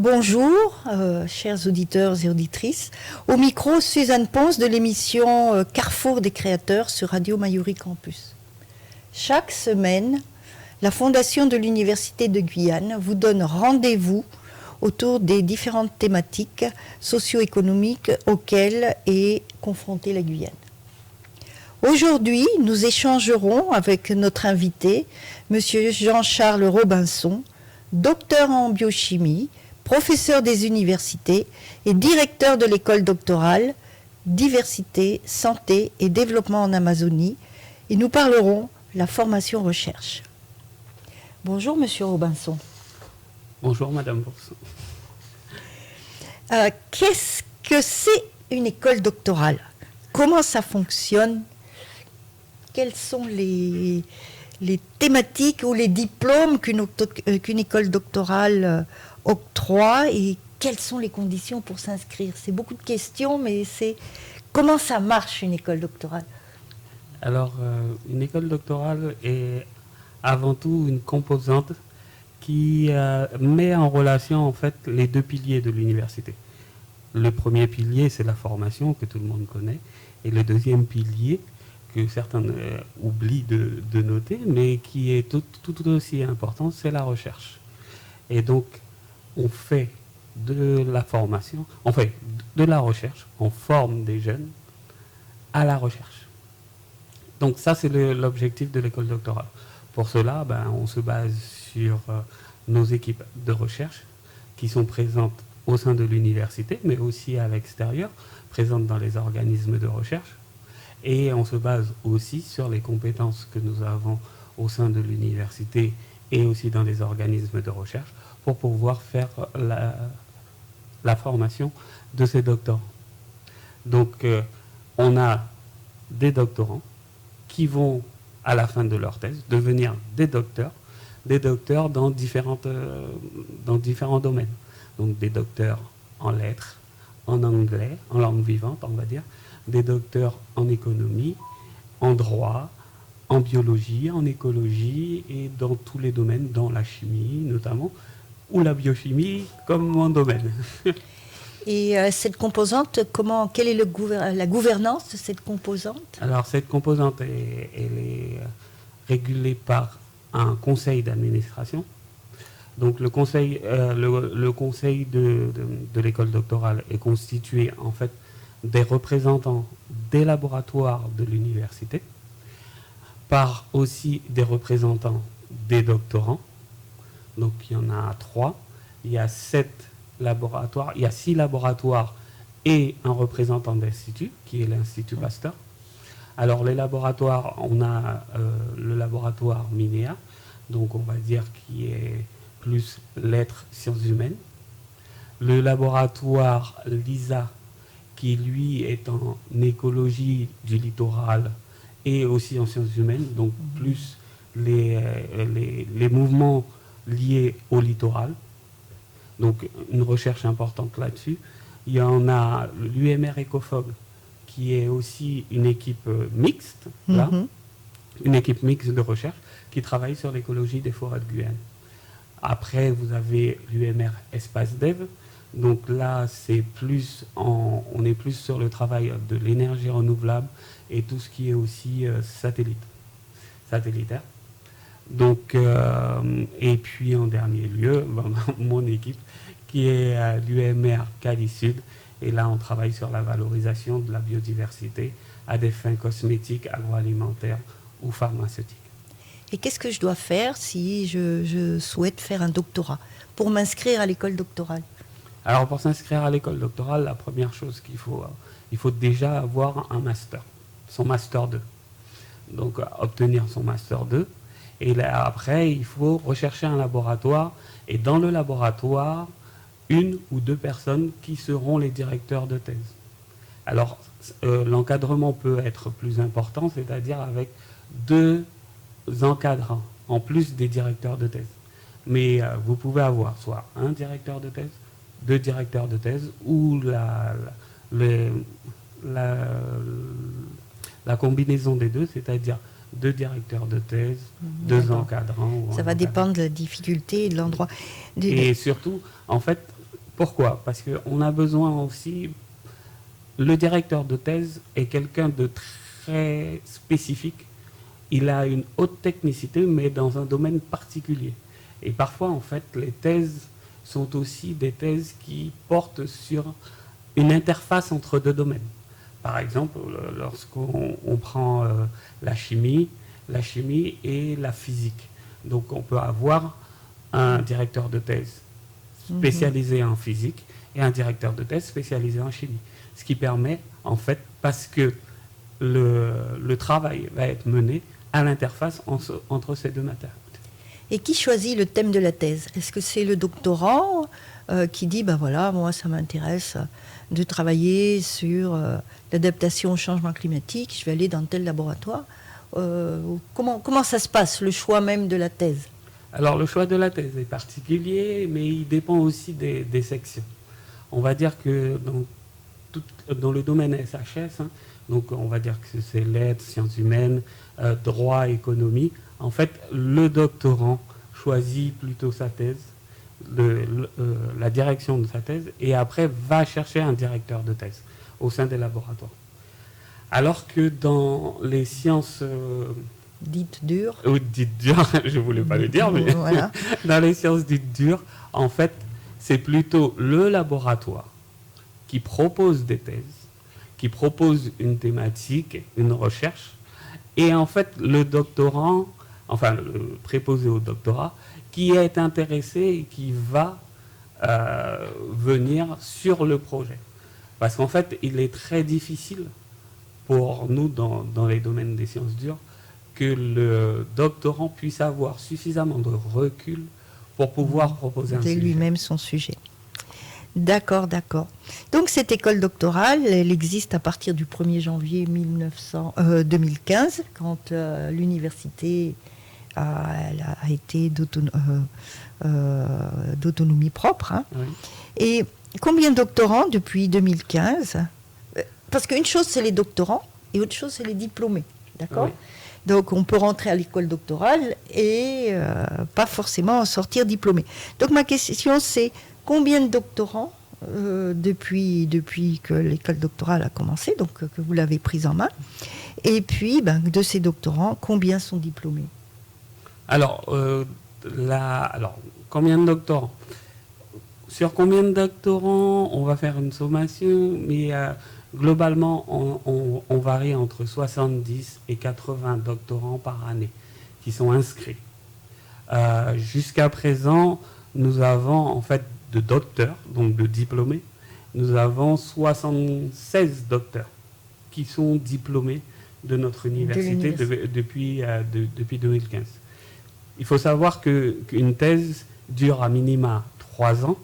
Bonjour, chers auditeurs et auditrices. Au micro, Suzanne Ponce de l'émission Carrefour des créateurs sur Radio Mayuri Campus. Chaque semaine, la Fondation de l'Université de Guyane vous donne rendez-vous autour des différentes thématiques socio-économiques auxquelles est confrontée la Guyane. Aujourd'hui, nous échangerons avec notre invité, M. Jean-Charles Robinson, docteur en biochimie, professeur des universités et directeur de l'école doctorale Diversité, Santé et Développement en Amazonie, et nous parlerons de la formation recherche. Bonjour Monsieur Robinson. Bonjour Madame Bourson. Qu'est-ce que c'est une école doctorale? Comment ça fonctionne? Quelles sont les thématiques ou les diplômes qu'une école doctorale octroie et quelles sont les conditions pour s'inscrire? C'est beaucoup de questions, mais c'est comment ça marche une école doctorale? Alors, une école doctorale est avant tout une composante qui met en relation en fait les deux piliers de l'université. Le premier pilier, c'est la formation que tout le monde connaît, et le deuxième pilier, que certains oublient de noter, mais qui est tout aussi important, c'est la recherche. Et donc, on fait de la formation, on fait de la recherche, on forme des jeunes à la recherche. Donc ça, c'est l'objectif de l'école doctorale. Pour cela, on se base sur nos équipes de recherche qui sont présentes au sein de l'université, mais aussi à l'extérieur, présentes dans les organismes de recherche. Et on se base aussi sur les compétences que nous avons au sein de l'université et aussi dans les organismes de recherche pour pouvoir faire la formation de ces doctorants. Donc, on a des doctorants qui vont, à la fin de leur thèse, devenir des docteurs dans différents domaines. Donc, des docteurs en lettres, en anglais, en langue vivante, on va dire, des docteurs en économie, en droit, en biologie, en écologie et dans tous les domaines, dans la chimie notamment, ou la biochimie comme mon domaine. Et cette composante, quelle est la gouvernance de cette composante? Alors, cette composante, elle est régulée par un conseil d'administration. Donc, le conseil de l'école doctorale est constitué en fait des représentants des laboratoires de l'université, par aussi des représentants des doctorants. Donc il y en a 3. Il y a 6 laboratoires et un représentant d'institut, qui est l'Institut Pasteur. Alors les laboratoires, on a le laboratoire MINEA, donc on va dire qui est plus lettres, sciences humaines. Le laboratoire LISA, qui lui est en écologie du littoral et aussi en sciences humaines, donc plus les mouvements liés au littoral. Donc une recherche importante là-dessus. Il y en a l'UMR Ecofog, qui est aussi une équipe mixte, une équipe mixte de recherche qui travaille sur l'écologie des forêts de Guyane. Après, vous avez l'UMR Espace Dev. Donc là, on est plus sur le travail de l'énergie renouvelable et tout ce qui est aussi satellitaire. Donc, et puis en dernier lieu, mon équipe qui est l'UMR Cali Sud. Et là, on travaille sur la valorisation de la biodiversité à des fins cosmétiques, agroalimentaires ou pharmaceutiques. Et qu'est-ce que je dois faire si je souhaite faire un doctorat pour m'inscrire à l'école doctorale? Alors, pour s'inscrire à l'école doctorale, la première chose il faut déjà avoir un master, son master 2. Donc, obtenir son master 2. Et là, après, il faut rechercher un laboratoire. Et dans le laboratoire, 1 ou 2 personnes qui seront les directeurs de thèse. Alors, l'encadrement peut être plus important, c'est-à-dire avec 2 encadrants, en plus des directeurs de thèse. Mais vous pouvez avoir soit un directeur de thèse, 2 directeurs de thèse, ou la combinaison des deux, c'est-à-dire 2 directeurs de thèse, 2 encadrants. Ça va dépendre de la difficulté et de l'endroit. Et surtout, en fait, Pourquoi? Parce qu'on a besoin aussi... Le directeur de thèse est quelqu'un de très spécifique. Il a une haute technicité, mais dans un domaine particulier. Et parfois, en fait, les thèses sont aussi des thèses qui portent sur une interface entre deux domaines. Par exemple, lorsqu'on prend la chimie et la physique. Donc, on peut avoir un directeur de thèse spécialisé en physique et un directeur de thèse spécialisé en chimie. Ce qui permet, en fait, parce que le travail va être mené à l'interface entre ces deux matières. Et qui choisit le thème de la thèse? Est-ce que c'est le doctorant qui dit, ben voilà, moi ça m'intéresse de travailler sur l'adaptation au changement climatique, je vais aller dans tel laboratoire. Comment ça se passe, le choix même de la thèse? Alors le choix de la thèse est particulier, mais il dépend aussi des sections. On va dire que dans le domaine SHS, donc on va dire que c'est lettres, sciences humaines, droit, économie, en fait le doctorant choisit plutôt sa thèse, la direction de sa thèse, et après va chercher un directeur de thèse au sein des laboratoires. Alors que dans les sciences... dites dures. Ou dites dures, je ne voulais pas le dire, mais voilà. Dans les sciences dites dures, en fait, c'est plutôt le laboratoire qui propose des thèses, qui propose une thématique, une recherche, et en fait, le doctorant, enfin le préposé au doctorat, qui est intéressé et qui va venir sur le projet. Parce qu'en fait, il est très difficile pour nous, dans les domaines des sciences dures, que le doctorant puisse avoir suffisamment de recul pour pouvoir proposer un sujet. Lui-même son sujet. D'accord. Donc cette école doctorale, elle existe à partir du 1er janvier 2015, quand l'université a été d'autonomie propre. Oui. Et combien de doctorants depuis 2015? Parce qu'une chose, c'est les doctorants, et autre chose, c'est les diplômés. D'accord ? Oui. Donc, on peut rentrer à l'école doctorale et pas forcément en sortir diplômé. Donc, ma question, c'est combien de doctorants depuis que l'école doctorale a commencé, donc que vous l'avez prise en main, et puis, de ces doctorants, combien sont diplômés? Alors, combien de doctorants? Sur combien de doctorants, on va faire une sommation, mais globalement, on varie entre 70 et 80 doctorants par année qui sont inscrits. Jusqu'à présent, nous avons en fait de docteurs, donc de diplômés, nous avons 76 docteurs qui sont diplômés de notre université depuis 2015. Il faut savoir qu'une thèse dure à minima 3 ans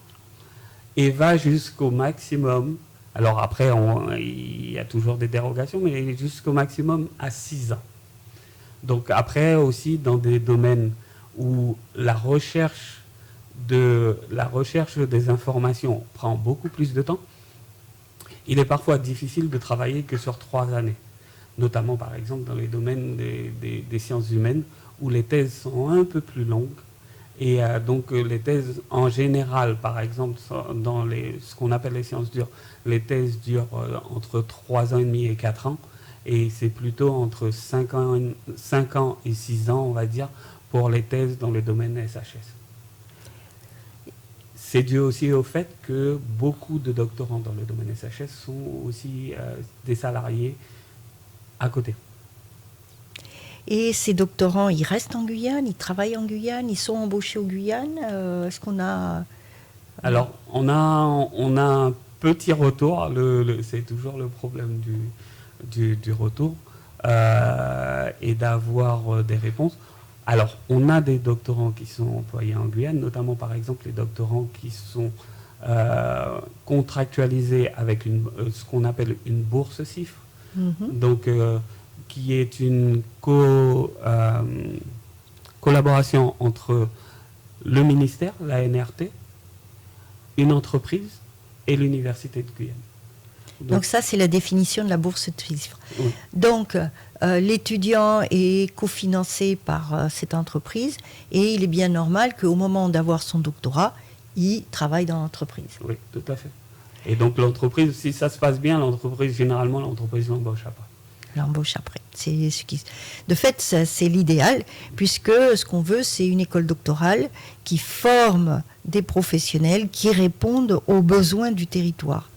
et va jusqu'au maximum. Alors après, il y a toujours des dérogations, mais jusqu'au maximum à 6 ans. Donc après aussi, dans des domaines où la recherche des informations prend beaucoup plus de temps, il est parfois difficile de travailler que sur 3 années. Notamment, par exemple, dans les domaines des sciences humaines, où les thèses sont un peu plus longues. Et donc les thèses en général, par exemple, dans ce qu'on appelle les sciences dures, les thèses durent entre 3 ans et demi et 4 ans. Et c'est plutôt entre 5 ans et 6 ans, on va dire, pour les thèses dans le domaine SHS. C'est dû aussi au fait que beaucoup de doctorants dans le domaine SHS sont aussi des salariés à côté. Et ces doctorants, ils restent en Guyane, ils travaillent en Guyane, ils sont embauchés au Guyane. Est-ce qu'on a... Alors, on a un petit retour. C'est toujours le problème du retour et d'avoir des réponses. Alors, on a des doctorants qui sont employés en Guyane, notamment par exemple les doctorants qui sont contractualisés avec ce qu'on appelle une bourse CIFRE. Donc, qui est une collaboration entre le ministère, la NRT, une entreprise et l'université de Guyane. Donc ça, c'est la définition de la bourse CIFRE. Oui. Donc, l'étudiant est cofinancé par cette entreprise et il est bien normal qu'au moment d'avoir son doctorat, ils travaillent dans l'entreprise. Oui, tout à fait. Et donc l'entreprise, si ça se passe bien, généralement, l'entreprise l'embauche après. L'embauche après. De fait, c'est l'idéal, puisque ce qu'on veut, c'est une école doctorale qui forme des professionnels qui répondent aux besoins du territoire.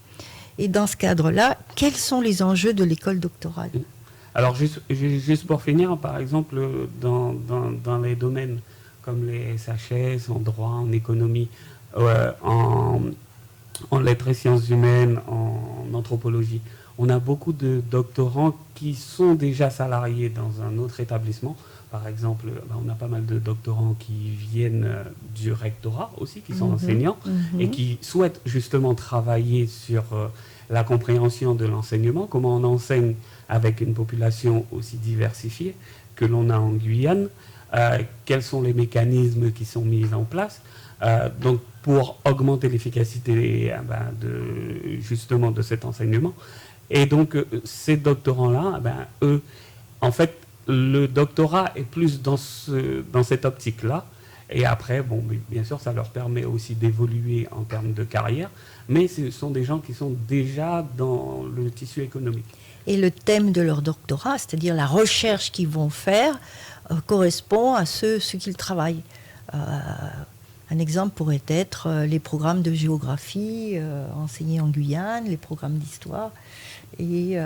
Et dans ce cadre-là, quels sont les enjeux de l'école doctorale ? Alors, juste pour finir, par exemple, dans les domaines comme les SHS, en droit, en économie, en lettres et sciences humaines, en anthropologie, on a beaucoup de doctorants qui sont déjà salariés dans un autre établissement. Par exemple, on a pas mal de doctorants qui viennent du rectorat aussi, qui sont enseignants, et qui souhaitent justement travailler sur la compréhension de l'enseignement, comment on enseigne avec une population aussi diversifiée que l'on a en Guyane, quels sont les mécanismes qui sont mis en place. Donc, pour augmenter l'efficacité justement de cet enseignement. Et donc, ces doctorants-là, eux, en fait, le doctorat est plus dans cette optique-là. Et après, bien sûr, ça leur permet aussi d'évoluer en termes de carrière, mais ce sont des gens qui sont déjà dans le tissu économique. Et le thème de leur doctorat, c'est-à-dire la recherche qu'ils vont faire, correspond à ce qu'ils travaillent. Un exemple pourrait être les programmes de géographie enseignés en Guyane, les programmes d'histoire. Et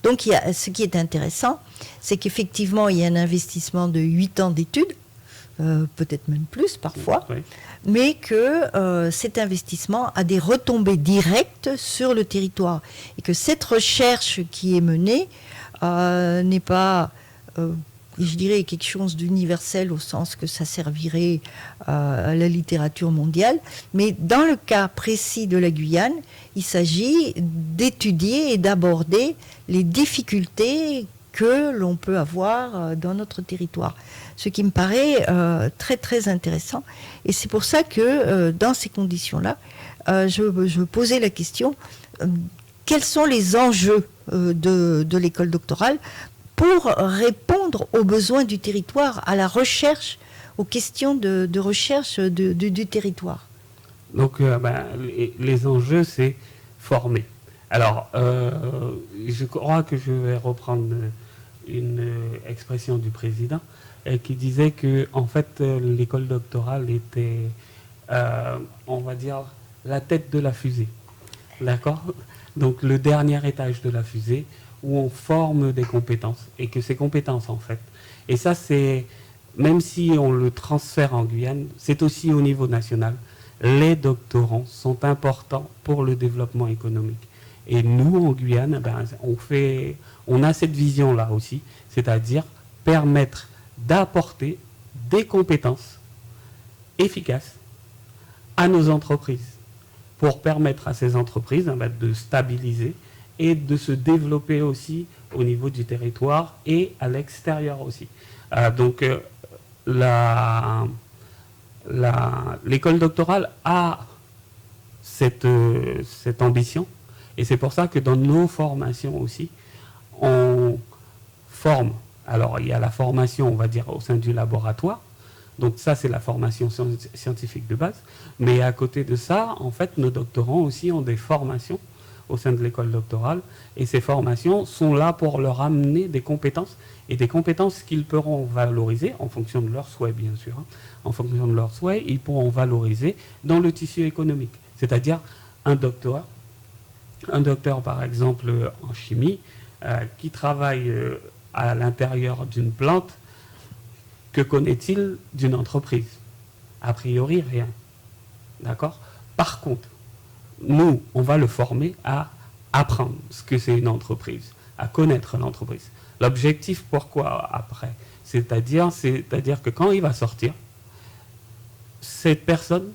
donc, ce qui est intéressant, c'est qu'effectivement, il y a un investissement de 8 ans d'études, peut-être même plus parfois, oui. Mais que cet investissement a des retombées directes sur le territoire. Et que cette recherche qui est menée n'est pas... je dirais quelque chose d'universel au sens que ça servirait à la littérature mondiale. Mais dans le cas précis de la Guyane, il s'agit d'étudier et d'aborder les difficultés que l'on peut avoir dans notre territoire. Ce qui me paraît très très intéressant. Et c'est pour ça que dans ces conditions-là, je posais la question, quels sont les enjeux de l'école doctorale pour répondre aux besoins du territoire, à la recherche, aux questions de recherche du territoire. Donc, les enjeux, c'est former. Alors, je crois que je vais reprendre une expression du président qui disait que, en fait, l'école doctorale était, on va dire, la tête de la fusée. D'accord ? Donc, le dernier étage de la fusée, où on forme des compétences, et que ces compétences, en fait, et ça, c'est, même si on le transfère en Guyane, c'est aussi au niveau national, les doctorants sont importants pour le développement économique. Et nous, en Guyane, on a cette vision-là aussi, c'est-à-dire permettre d'apporter des compétences efficaces à nos entreprises, pour permettre à ces entreprises de stabiliser et de se développer aussi au niveau du territoire et à l'extérieur aussi. Donc, l'école doctorale a cette ambition, et c'est pour ça que dans nos formations aussi, on forme. Alors, il y a la formation, on va dire, au sein du laboratoire. Donc ça, c'est la formation scientifique de base. Mais à côté de ça, en fait, nos doctorants aussi ont des formations au sein de l'école doctorale. Et ces formations sont là pour leur amener des compétences, et des compétences qu'ils pourront valoriser en fonction de leurs souhaits, bien sûr. En fonction de leurs souhaits, ils pourront valoriser dans le tissu économique. C'est-à-dire un docteur, par exemple, en chimie, qui travaille à l'intérieur d'une plante, que connaît-il d'une entreprise ? A priori, rien. D'accord ? Par contre, nous, on va le former à apprendre ce que c'est une entreprise, à connaître l'entreprise. L'objectif, pourquoi après ? C'est-à-dire que quand il va sortir, cette personne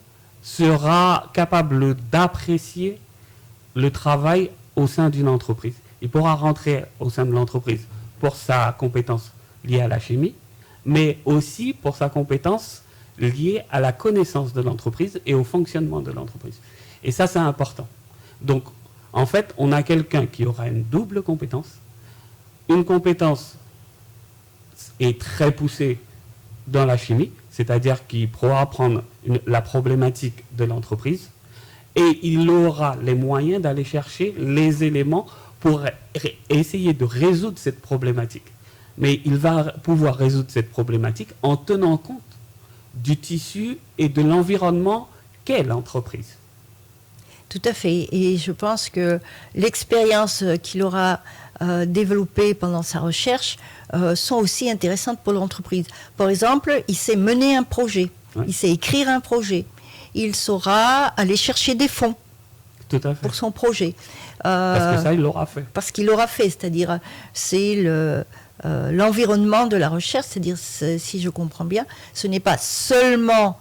sera capable d'apprécier le travail au sein d'une entreprise. Il pourra rentrer au sein de l'entreprise pour sa compétence liée à la chimie, mais aussi pour sa compétence liée à la connaissance de l'entreprise et au fonctionnement de l'entreprise. Et ça, c'est important. Donc, en fait, on a quelqu'un qui aura une double compétence. Une compétence est très poussée dans la chimie, C'est-à-dire qu'il pourra prendre la problématique de l'entreprise et il aura les moyens d'aller chercher les éléments pour essayer de résoudre cette problématique. Mais il va pouvoir résoudre cette problématique en tenant compte du tissu et de l'environnement qu'est l'entreprise. Tout à fait. Et je pense que l'expérience qu'il aura développée pendant sa recherche sont aussi intéressantes pour l'entreprise. Par exemple, il sait mener un projet, il sait écrire un projet, il saura aller chercher des fonds pour son projet. Parce que ça, il l'aura fait. Parce qu'il l'aura fait, c'est-à-dire c'est l'environnement de la recherche, c'est-à-dire, si je comprends bien, ce n'est pas seulement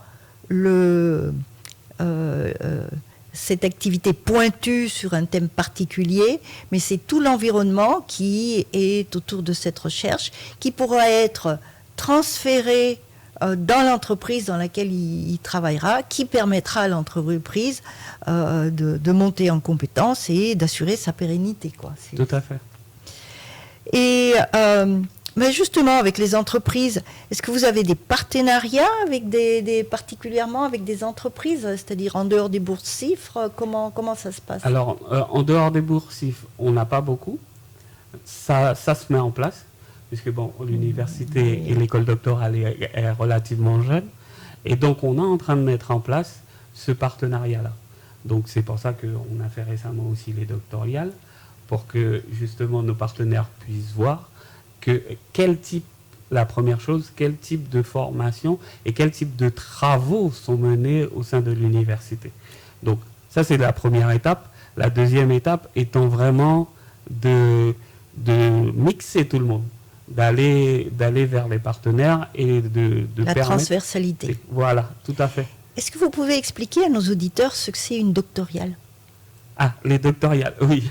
cette activité pointue sur un thème particulier, mais c'est tout l'environnement qui est autour de cette recherche, qui pourra être transféré dans l'entreprise dans laquelle il travaillera, qui permettra à l'entreprise de monter en compétences et d'assurer sa pérennité, quoi. Tout à fait. Et mais justement, avec les entreprises, est-ce que vous avez des partenariats avec particulièrement avec des entreprises, c'est-à-dire en dehors des bourses CIFRE, comment ça se passe? Alors, en dehors des bourses CIFRE, on n'a pas beaucoup. Ça se met en place, puisque bon, l'université et l'école doctorale est relativement jeune. Et donc, on est en train de mettre en place ce partenariat-là. Donc, c'est pour ça qu'on a fait récemment aussi les doctoriales, pour que justement nos partenaires puissent voir la première chose, quel type de formation et quel type de travaux sont menés au sein de l'université. Donc ça, c'est la première étape. La deuxième étape étant vraiment de mixer tout le monde, d'aller vers les partenaires et de la permettre... transversalité. Voilà, tout à fait. Est-ce que vous pouvez expliquer à nos auditeurs ce que c'est une doctoriale? Ah, les doctoriales, oui.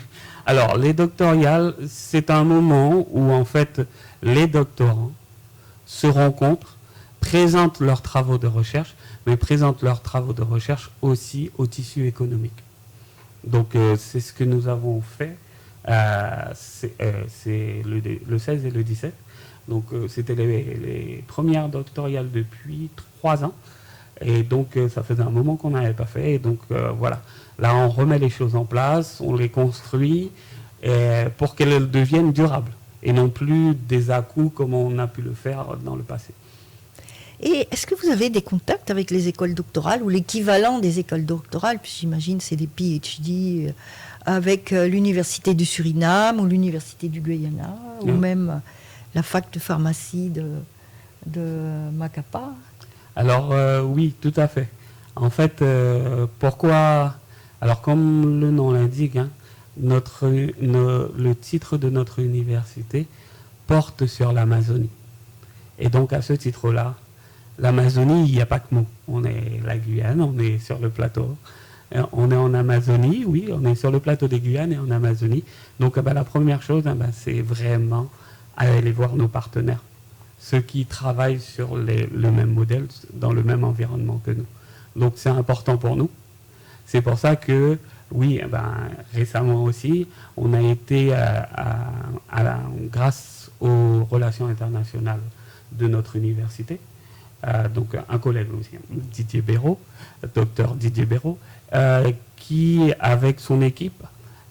Alors, les doctoriales, c'est un moment où, en fait, les doctorants se rencontrent, présentent leurs travaux de recherche, mais présentent leurs travaux de recherche aussi au tissu économique. Donc, c'est ce que nous avons fait, c'est le 16 et le 17. Donc, c'était les premières doctoriales depuis 3 ans. Et donc, ça faisait un moment qu'on n'avait pas fait. Et donc, voilà. Là, on remet les choses en place, on les construit pour qu'elles deviennent durables et non plus des à-coups comme on a pu le faire dans le passé. Et est-ce que vous avez des contacts avec les écoles doctorales ou l'équivalent des écoles doctorales, puis j'imagine c'est des PhD, avec l'Université du Suriname ou l'Université du Guyana ou même la fac de pharmacie de Macapa? Alors oui, tout à fait. En fait, pourquoi... Alors comme le nom l'indique, hein, le titre de notre université porte sur l'Amazonie. Et donc à ce titre-là, l'Amazonie, il n'y a pas que nous. On est la Guyane, on est sur le plateau. On est en Amazonie, oui, on est sur le plateau des Guyanes et en Amazonie. Donc la première chose, c'est vraiment aller voir nos partenaires, ceux qui travaillent sur le même modèle, dans le même environnement que nous. Donc c'est important pour nous. C'est pour ça que, oui, récemment aussi, on a été, grâce aux relations internationales de notre université, donc un collègue aussi, Didier Béraud, docteur Didier Béraud, qui, avec son équipe,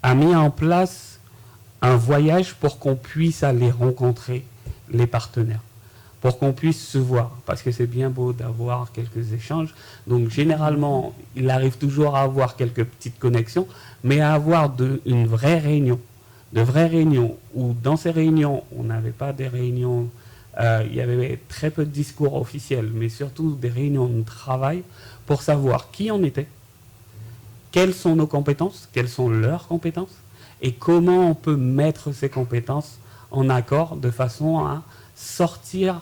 a mis en place un voyage pour qu'on puisse aller rencontrer les partenaires, pour qu'on puisse se voir, parce que c'est bien beau d'avoir quelques échanges. Donc généralement, il arrive toujours à avoir quelques petites connexions, mais à avoir une vraie réunion, de vraies réunions, où dans ces réunions, on n'avait pas des réunions, il y avait très peu de discours officiels, mais surtout des réunions de travail pour savoir qui on était, quelles sont nos compétences, quelles sont leurs compétences, et comment on peut mettre ces compétences en accord de façon à sortir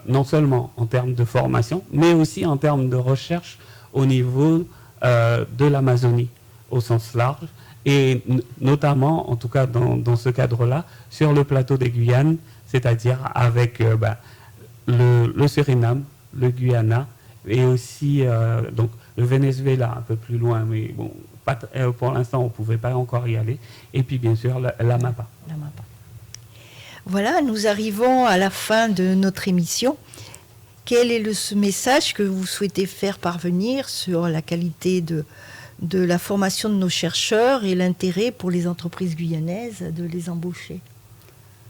non seulement en termes de formation, mais aussi en termes de recherche au niveau de l'Amazonie au sens large, et notamment, en tout cas dans ce cadre-là, sur le plateau des Guyanes, c'est-à-dire avec le Suriname, le Guyana, et aussi donc, le Venezuela un peu plus loin, mais bon, pour l'instant on ne pouvait pas encore y aller, et puis bien sûr l'Amapa. Voilà, nous arrivons à la fin de notre émission. quel est ce message que vous souhaitez faire parvenir sur la qualité de la formation de nos chercheurs et l'intérêt pour les entreprises guyanaises de les embaucher?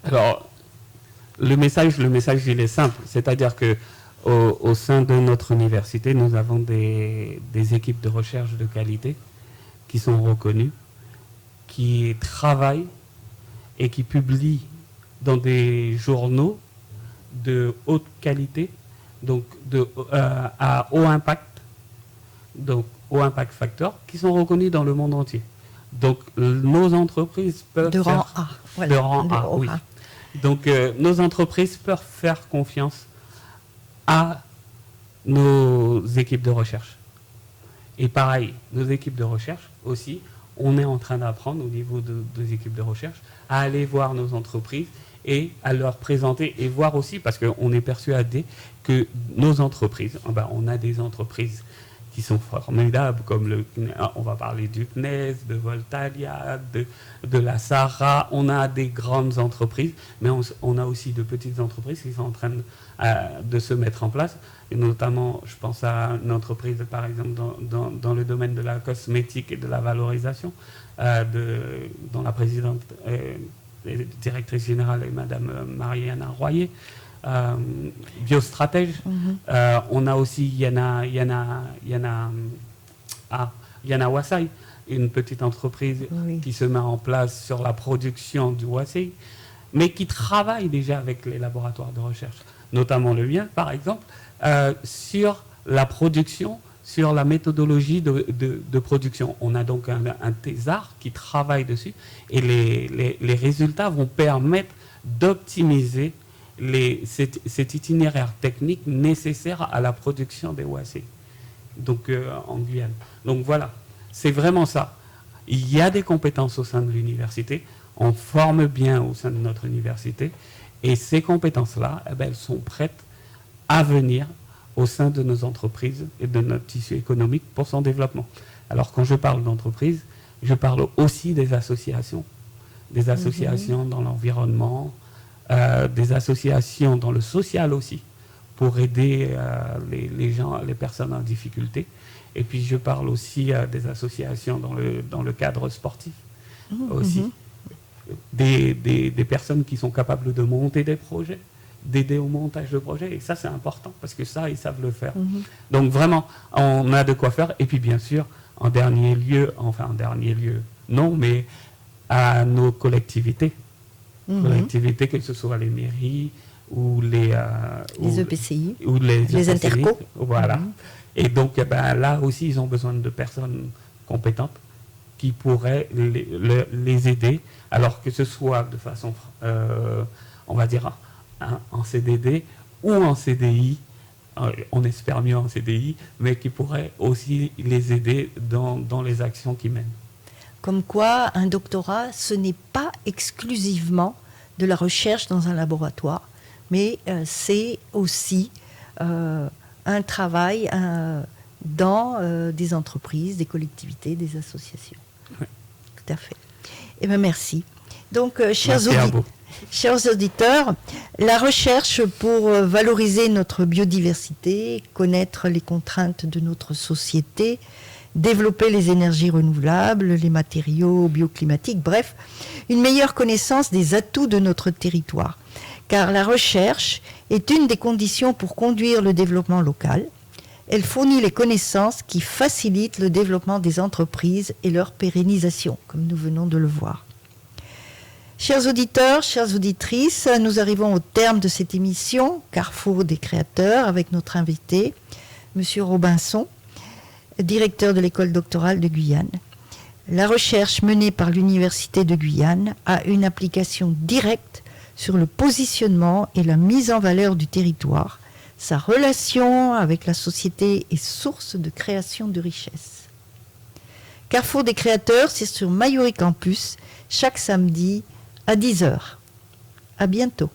Alors, le message, il est simple. C'est-à-dire que au sein de notre université, nous avons des équipes de recherche de qualité qui sont reconnues, qui travaillent et qui publient dans des journaux de haute qualité, donc à haut impact, donc haut impact factor, qui sont reconnus dans le monde entier. Donc nos entreprises peuvent de rang A. Voilà, de rang A, oui. Donc nos entreprises peuvent faire confiance à nos équipes de recherche. Et pareil, nos équipes de recherche aussi, on est en train d'apprendre au niveau des équipes de recherche à aller voir nos entreprises et à leur présenter et voir aussi, parce qu'on est persuadé que nos entreprises, on a des entreprises qui sont formidables, comme on va parler du CNES, de Voltalia, de la Sara. On a des grandes entreprises, mais on a aussi de petites entreprises qui sont en train de se mettre en place. Et notamment, je pense à une entreprise, par exemple, dans le domaine de la cosmétique et de la valorisation, dont la présidente et directrice générale est Madame Mariana Royer. Biostratège. On a aussi Yana Wasai, une petite entreprise qui se met en place sur la production du Wasai, mais qui travaille déjà avec les laboratoires de recherche, notamment le mien, par exemple, sur la production, sur la méthodologie de production. On a donc un thésard qui travaille dessus et les résultats vont permettre d'optimiser cet itinéraire technique nécessaire à la production des OAC, donc en Guyane. Donc voilà, c'est vraiment ça. Il y a des compétences au sein de l'université, on forme bien au sein de notre université, et ces compétences-là, elles sont prêtes à venir au sein de nos entreprises et de notre tissu économique pour son développement. Alors quand je parle d'entreprise, je parle aussi des associations dans l'environnement, des associations dans le social aussi, pour aider les gens, les personnes en difficulté. Et puis je parle aussi des associations dans le cadre sportif aussi. Des personnes qui sont capables de monter des projets, d'aider au montage de projets. Et ça, c'est important, parce que ça, ils savent le faire. Donc vraiment, on a de quoi faire. Et puis bien sûr, en dernier lieu, non, mais à nos collectivités. Collectivités, que ce soit les mairies ou les EPCI, ou les intercos. Voilà. Et donc là aussi, ils ont besoin de personnes compétentes qui pourraient les aider, alors que ce soit de façon, on va dire, en CDD ou en CDI, on espère mieux en CDI, mais qui pourraient aussi les aider dans les actions qu'ils mènent. Comme quoi, un doctorat, ce n'est pas exclusivement de la recherche dans un laboratoire, mais c'est aussi un travail dans des entreprises, des collectivités, des associations. Oui. Tout à fait. Eh bien, merci. Donc, chers auditeurs, la recherche pour valoriser notre biodiversité, connaître les contraintes de notre société, développer les énergies renouvelables, les matériaux bioclimatiques, bref, une meilleure connaissance des atouts de notre territoire. Car la recherche est une des conditions pour conduire le développement local. Elle fournit les connaissances qui facilitent le développement des entreprises et leur pérennisation, comme nous venons de le voir. Chers auditeurs, chères auditrices, nous arrivons au terme de cette émission, Carrefour des créateurs, avec notre invité, M. Robinson, directeur de l'école doctorale de Guyane. La recherche menée par l'Université de Guyane a une application directe sur le positionnement et la mise en valeur du territoire. Sa relation avec la société est source de création de richesses. Carrefour des créateurs, c'est sur Mayuri Campus, chaque samedi à 10h. À bientôt.